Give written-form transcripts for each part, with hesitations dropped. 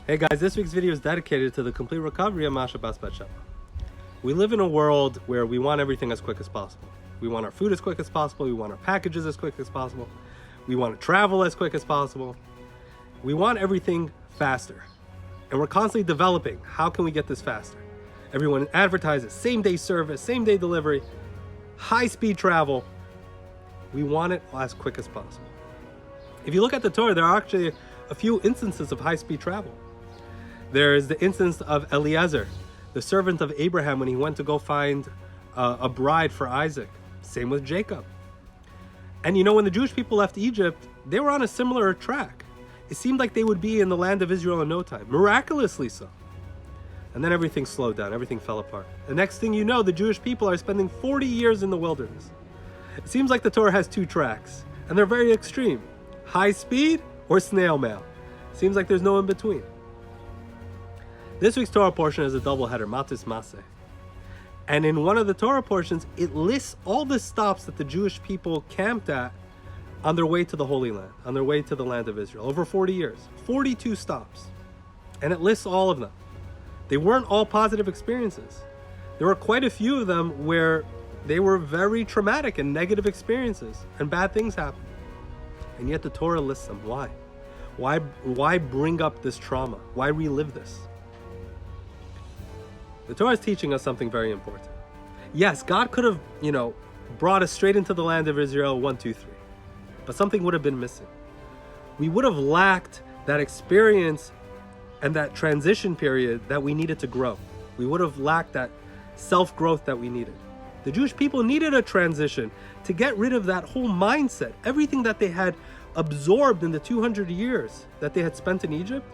Hey guys, this week's video is dedicated to the complete recovery of Masha Bas Bet Sheva. We live in a world where we want everything as quick as possible. We want our food as quick as possible. We want our packages as quick as possible. We want to travel as quick as possible. We want everything faster. And we're constantly developing. How can we get this faster? Everyone advertises same-day service, same-day delivery, high-speed travel. We want it as quick as possible. If you look at the Torah, there are actually a few instances of high-speed travel. There is the instance of Eliezer, the servant of Abraham, when he went to go find a bride for Isaac. Same with Jacob. And you know, when the Jewish people left Egypt, they were on a similar track. It seemed like they would be in the land of Israel in no time, miraculously so. And then everything slowed down, everything fell apart. The next thing you know, the Jewish people are spending 40 years in the wilderness. It seems like the Torah has two tracks, and they're very extreme. High speed or snail mail. Seems like there's no in between. This week's Torah portion is a double header, Matot Massei. And in one of the Torah portions, it lists all the stops that the Jewish people camped at on their way to the Holy Land, on their way to the land of Israel. Over 40 years, 42 stops. And it lists all of them. They weren't all positive experiences. There were quite a few of them where they were very traumatic and negative experiences, and bad things happened. And yet the Torah lists them. Why? Why bring up this trauma? Why relive this? The Torah is teaching us something very important. Yes, God could have, brought us straight into the land of Israel, 1, 2, 3. But something would have been missing. We would have lacked that experience and that transition period that we needed to grow. We would have lacked that self-growth that we needed. The Jewish people needed a transition to get rid of that whole mindset. Everything that they had absorbed in the 200 years that they had spent in Egypt,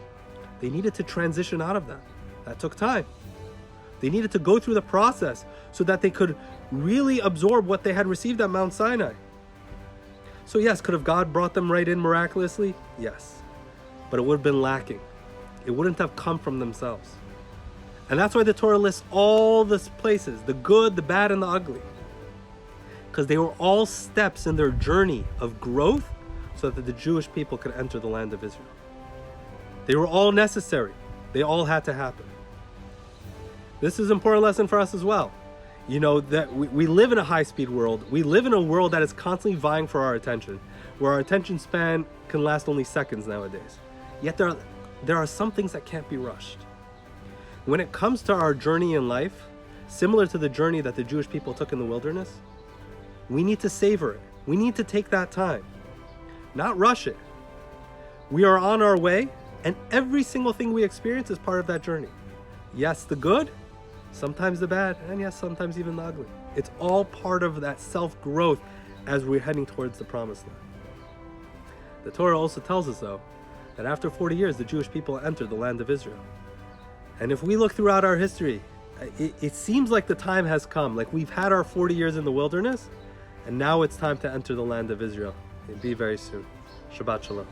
they needed to transition out of that. That took time. They needed to go through the process so that they could really absorb what they had received at Mount Sinai. So yes, could have God brought them right in miraculously? Yes. But it would have been lacking. It wouldn't have come from themselves. And that's why the Torah lists all the places, the good, the bad, and the ugly. Because they were all steps in their journey of growth so that the Jewish people could enter the land of Israel. They were all necessary. They all had to happen. This is an important lesson for us as well. That we live in a high-speed world. We live in a world that is constantly vying for our attention, where our attention span can last only seconds nowadays. Yet there are some things that can't be rushed. When it comes to our journey in life, similar to the journey that the Jewish people took in the wilderness, we need to savor it. We need to take that time, not rush it. We are on our way, and every single thing we experience is part of that journey. Yes, the good, sometimes the bad, and yes, sometimes even the ugly. It's all part of that self-growth as we're heading towards the promised land. The Torah also tells us, though, that after 40 years, the Jewish people entered the land of Israel. And if we look throughout our history, it seems like the time has come. Like we've had our 40 years in the wilderness, and now it's time to enter the land of Israel. It'll be very soon. Shabbat Shalom.